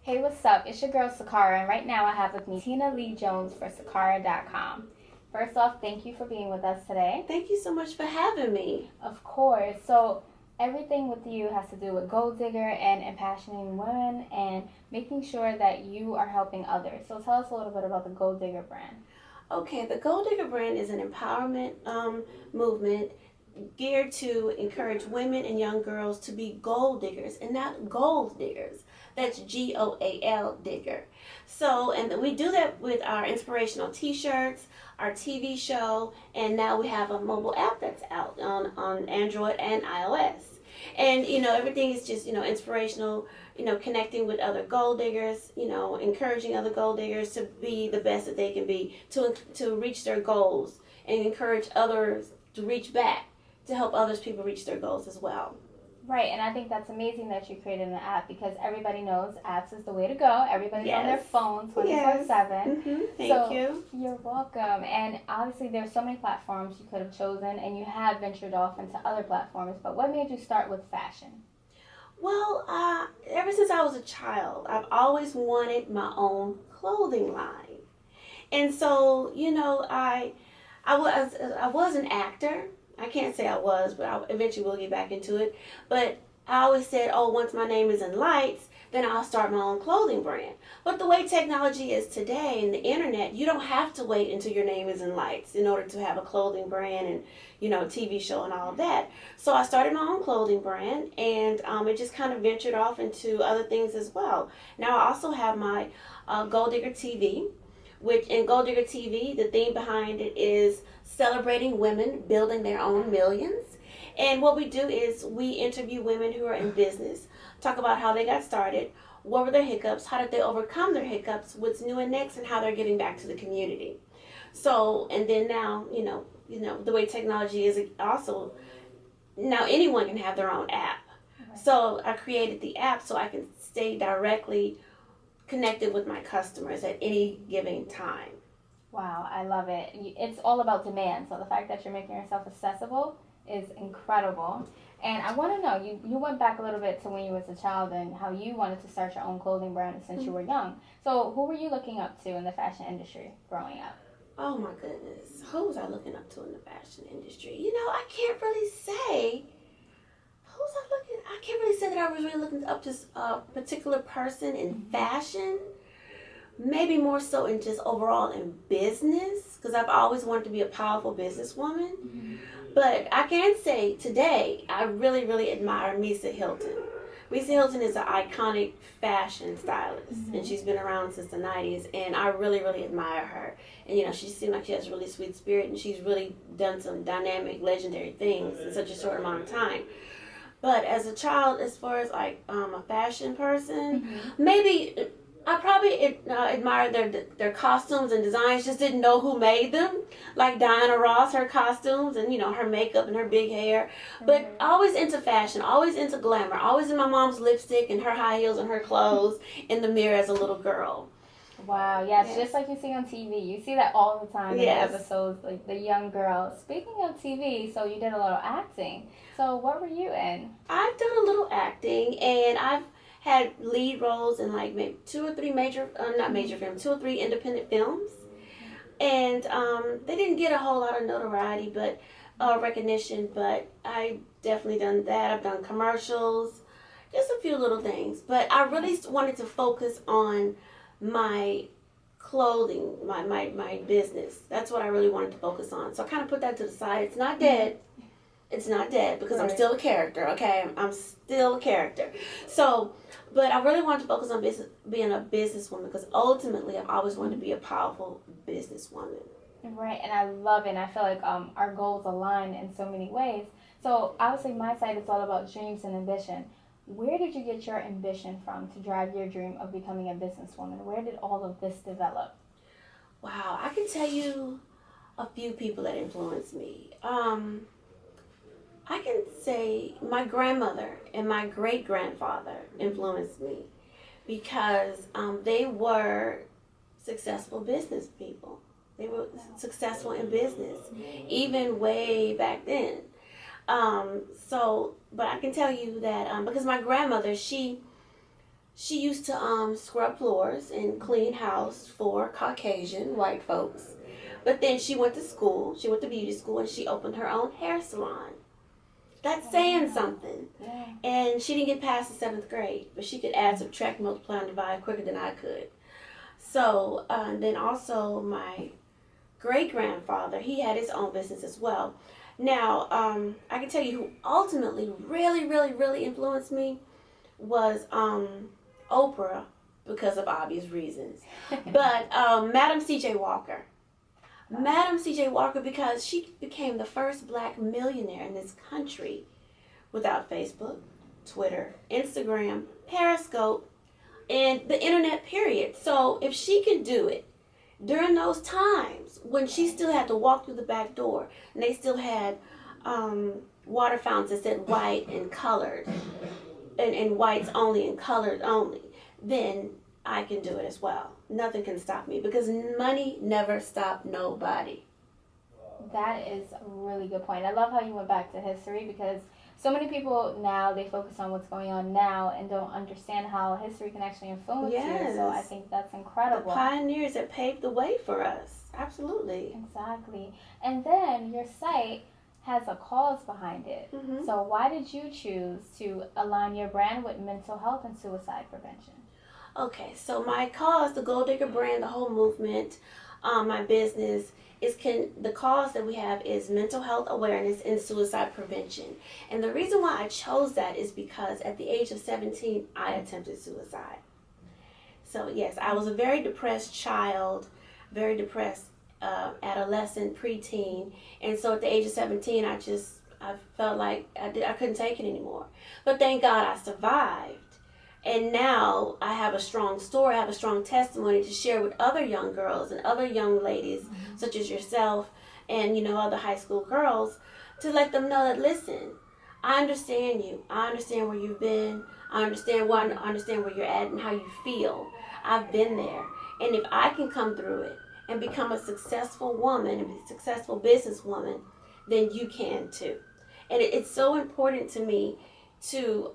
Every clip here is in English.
Hey, what's up? It's your girl Sicarah, and right now I have with me Tina Lee Jones for Sicarah.com. First off, thank you for being with us today. Thank you so much for having me. Of course. So, everything with you has to do with Gold Digger and impassioning women and making sure that you are helping others. So, tell us a little bit about the Gold Digger brand. Okay, the Gold Digger brand is an empowerment movement geared to encourage women and young girls to be gold diggers and not gold diggers. That's GOAL digger. So, and we do that with our inspirational t-shirts, our TV show, and now we have a mobile app that's out on Android and iOS. And, everything is just, inspirational, connecting with other gold diggers, encouraging other gold diggers to be the best that they can be, to reach their goals, and encourage others to reach back to help others people reach their goals as well. Right, and I think that's amazing that you created an app because everybody knows apps is the way to go. Everybody's on their phone 24/7. Yes. Thank you. You're welcome. And obviously there's so many platforms you could have chosen, and you have ventured off into other platforms, but what made you start with fashion? Well, ever since I was a child, I've always wanted my own clothing line. And so, I was an actor. I can't say I was, but I eventually will get back into it. But I always said, oh, once my name is in lights, then I'll start my own clothing brand. But the way technology is today and the internet, you don't have to wait until your name is in lights in order to have a clothing brand and, TV show and all of that. So I started my own clothing brand, and it just kind of ventured off into other things as well. Now I also have my Gold Digger TV, which in Gold Digger TV, the theme behind it is celebrating women building their own millions. And what we do is we interview women who are in business, talk about how they got started, what were their hiccups, how did they overcome their hiccups, what's new and next, and how they're giving back to the community. So, and then now, the way technology is also, now anyone can have their own app. So I created the app so I can stay directly connected with my customers at any given time. Wow, I love it. It's all about demand. So the fact that you're making yourself accessible is incredible. And I want to know, you went back a little bit to when you was a child and how you wanted to start your own clothing brand since you were young. So who were you looking up to in the fashion industry growing up? Oh my goodness. Who was I looking up to in the fashion industry? I can't really say. I can't really say that I was really looking up to a particular person in fashion. Maybe more so in just overall in business, because I've always wanted to be a powerful businesswoman. But I can say today, I really, really admire Misa Hilton. Misa Hilton is an iconic fashion stylist, and she's been around since the 90s, and I really, really admire her. And, she seems like she has a really sweet spirit, and she's really done some dynamic, legendary things in such a short amount of time. But as a child, as far as like a fashion person, maybe I probably admired their costumes and designs. Just didn't know who made them. Like Diana Ross, her costumes and her makeup and her big hair. But always into fashion, always into glamour, always in my mom's lipstick and her high heels and her clothes in the mirror as a little girl. Wow, yes, just like you see on TV. You see that all the time in the episodes, like the young girls. Speaking of TV, so you did a little acting. So what were you in? I've done a little acting, and I've had lead roles in like maybe two or three two or three independent films. And they didn't get a whole lot of notoriety, but recognition, but I definitely done that. I've done commercials, just a few little things. But I really wanted to focus on my clothing, my business. That's what I really wanted to focus on. So I kind of put that to the side. It's not dead. It's not dead because I'm still a character, okay? I'm still a character. So, but I really wanted to focus on being a businesswoman because ultimately I've always wanted to be a powerful businesswoman. Right, and I love it. And I feel like our goals align in so many ways. So obviously my side is all about dreams and ambition. Where did you get your ambition from to drive your dream of becoming a businesswoman? Where did all of this develop? Wow, I can tell you a few people that influenced me. I can say my grandmother and my great-grandfather influenced me because they were successful business people. They were successful in business, even way back then. But I can tell you that because my grandmother, she She used to scrub floors and clean house for Caucasian white folks. But then she went to school. She went to beauty school and she opened her own hair salon. That's saying something. Yeah. And she didn't get past the 7th grade, but she could add, subtract, multiply, and divide quicker than I could. So then also my great grandfather, he had his own business as well. Now, I can tell you who ultimately really, really, really influenced me was Oprah, because of obvious reasons. But Madam C.J. Walker. Madam C.J. Walker, because she became the first black millionaire in this country without Facebook, Twitter, Instagram, Periscope, and the internet, period. So if she could do it during those times when she still had to walk through the back door and they still had water fountains that said white and colored and whites only and colored only, then I can do it as well. Nothing can stop me because money never stopped nobody. That is a really good point. I love how you went back to history because so many people now, they focus on what's going on now and don't understand how history can actually influence you. So I think that's incredible. The pioneers that paved the way for us. Absolutely. Exactly. And then your site has a cause behind it. Mm-hmm. So why did you choose to align your brand with mental health and suicide prevention? Okay, so my cause, the Gold Digger brand, the whole movement, my business, the cause that we have is mental health awareness and suicide prevention. And the reason why I chose that is because at the age of 17, I attempted suicide. So yes, I was a very depressed child, very depressed adolescent, preteen. And so at the age of 17, I felt like I couldn't take it anymore. But thank God I survived. And now I have a strong story, I have a strong testimony to share with other young girls and other young ladies, such as yourself and, other high school girls, to let them know that, listen, I understand you. I understand where you've been. I understand where you're at and how you feel. I've been there. And if I can come through it and become a successful woman and a successful businesswoman, then you can too. And it's so important to me to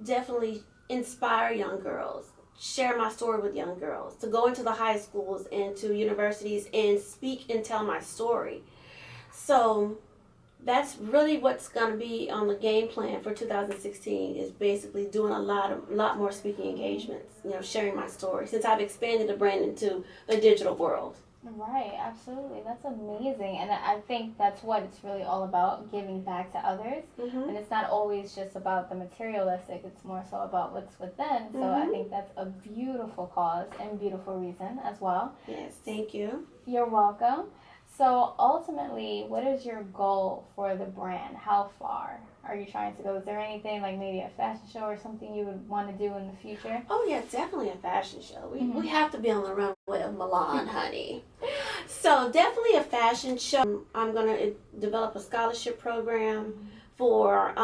definitely inspire young girls, share my story with young girls, to go into the high schools and to universities and speak and tell my story. So that's really what's going to be on the game plan for 2016 is basically doing a lot more speaking engagements, sharing my story since I've expanded the brand into the digital world. Right, absolutely. That's amazing. And I think that's what it's really all about, giving back to others. Mm-hmm. And it's not always just about the materialistic, it's more so about what's within. So I think that's a beautiful cause and beautiful reason as well. Yes, thank you. You're welcome. So ultimately, what is your goal for the brand? How far are you trying to go? Is there anything like maybe a fashion show or something you would want to do in the future? Oh yeah, definitely a fashion show. We have to be on the runway of Milan, honey. So definitely a fashion show. I'm going to develop a scholarship program for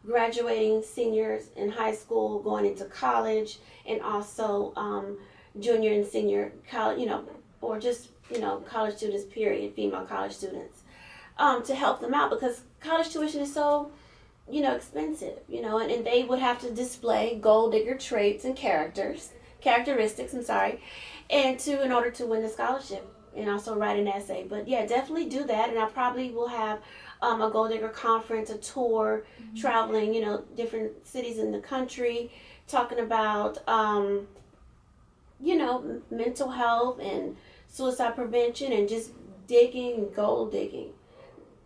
graduating seniors in high school, going into college, and also junior and senior college, or just college students, period, female college students, to help them out because college tuition is so, expensive, and they would have to display gold digger traits and characteristics, in order to win the scholarship and also write an essay. But yeah, definitely do that, and I probably will have a gold digger conference, a tour, traveling, different cities in the country, talking about, mental health and suicide prevention and just gold digging.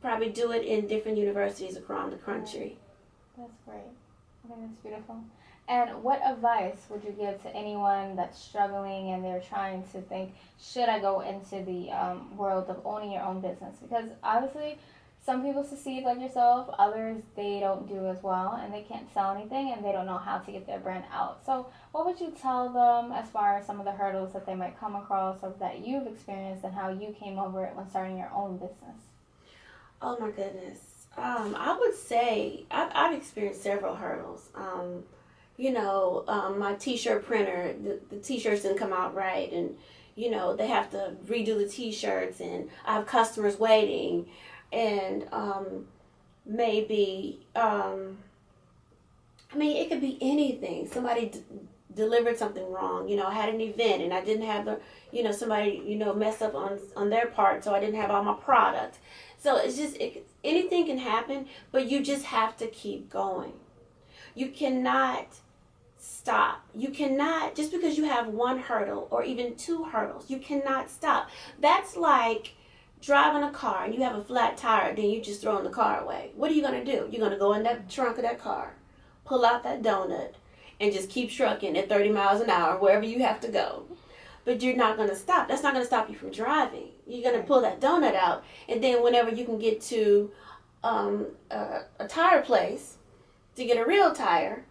Probably do it in different universities around the country. That's great. I think that's beautiful. And what advice would you give to anyone that's struggling and they're trying to think, should I go into the world of owning your own business? Because obviously some people succeed like yourself, others they don't do as well and they can't sell anything and they don't know how to get their brand out. So what would you tell them as far as some of the hurdles that they might come across or that you've experienced and how you came over it when starting your own business? Oh my goodness. I would say I've experienced several hurdles. My t-shirt printer, the t-shirts didn't come out right and, they have to redo the t-shirts and I have customers waiting and maybe I mean, it could be anything. Somebody delivered something wrong. You know, I had an event and I didn't have the, you know, somebody, you know, mess up on their part, so I didn't have all my product. So it's just, anything can happen, but you just have to keep going. You cannot stop. You cannot, just because you have one hurdle or even two hurdles, you cannot stop. That's like driving a car and you have a flat tire, then you just throwing the car away. What are you going to do? You're going to go in that trunk of that car, pull out that donut, and just keep trucking at 30 miles an hour wherever you have to go. But you're not going to stop. That's not going to stop you from driving. You're going to pull that donut out, and then whenever you can get to a tire place to get a real tire,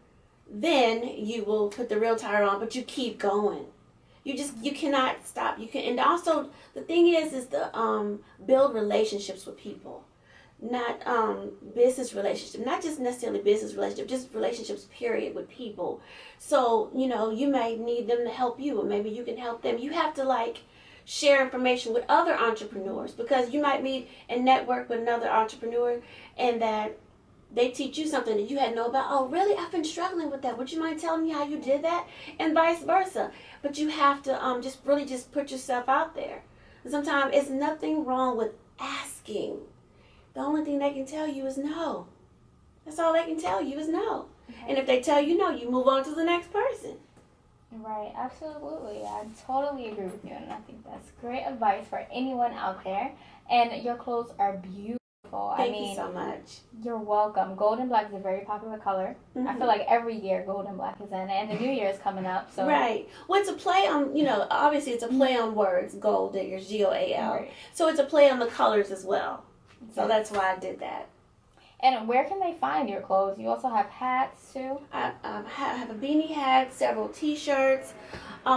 then you will put the real tire on, but you keep going. You cannot stop. You can, and also the thing is to build relationships with people, not business relationships, not just necessarily business relationships, just relationships period with people. So you know, you may need them to help you, or maybe you can help them. You have to like share information with other entrepreneurs, because you might meet and network with another entrepreneur, and that they teach you something that you had know about. Oh, really? I've been struggling with that. Would you mind telling me how you did that? And vice versa. But you have to just really just put yourself out there. Sometimes it's nothing wrong with asking. The only thing they can tell you is no. That's all they can tell you is no. Okay. And if they tell you no, you move on to the next person. Right, absolutely. I totally agree with you, and I think that's great advice for anyone out there. And your clothes are beautiful. Thank you so much. You're welcome. Gold and black is a very popular color. Mm-hmm. I feel like every year gold and black is in it, and the new year is coming up. So right. Well, it's a play on, you know, obviously it's a play on words, gold diggers, Goal. Right. So it's a play on the colors as well. So that's why I did that. And where can they find your clothes? You also have hats too? I have a beanie hat, several t-shirts.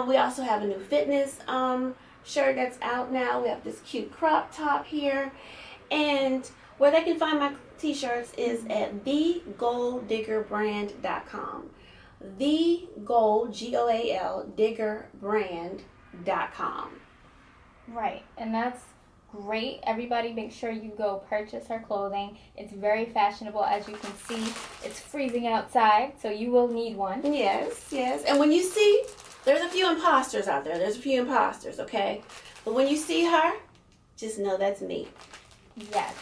We also have a new fitness shirt that's out now. We have this cute crop top here. And where they can find my t-shirts is at thegoaldiggerbrand.com. Thegoal, Goal, diggerbrand.com. Right, and that's great. Everybody make sure you go purchase her clothing. It's very fashionable. As you can see, it's freezing outside, so you will need one. Yes, yes. And when you see, there's a few imposters out there. There's a few imposters, okay? But when you see her, just know that's me. Yes.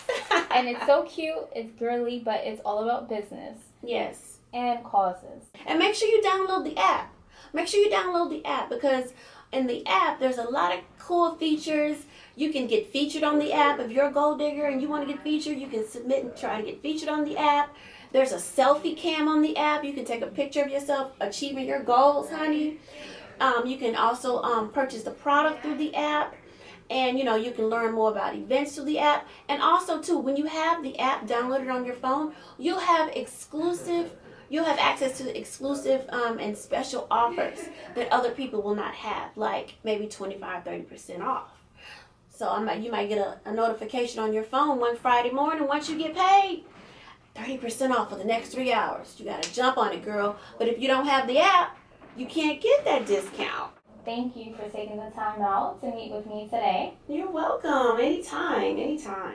And it's so cute. It's girly, but it's all about business. Yes. And causes. And make sure you download the app. Make sure you download the app, because in the app, there's a lot of cool features. You can get featured on the app. If you're a gold digger and you want to get featured, you can submit and try to get featured on the app. There's a selfie cam on the app. You can take a picture of yourself achieving your goals, honey. You can also purchase the product through the app. And, you know, you can learn more about events through the app. And also, too, when you have the app downloaded on your phone, you'll have access to exclusive and special offers that other people will not have, like maybe 25-30% off. So you might get a notification on your phone one Friday morning once you get paid, 30% off for the next 3 hours. You got to jump on it, girl. But if you don't have the app, you can't get that discount. Thank you for taking the time out to meet with me today. You're welcome. Anytime, anytime.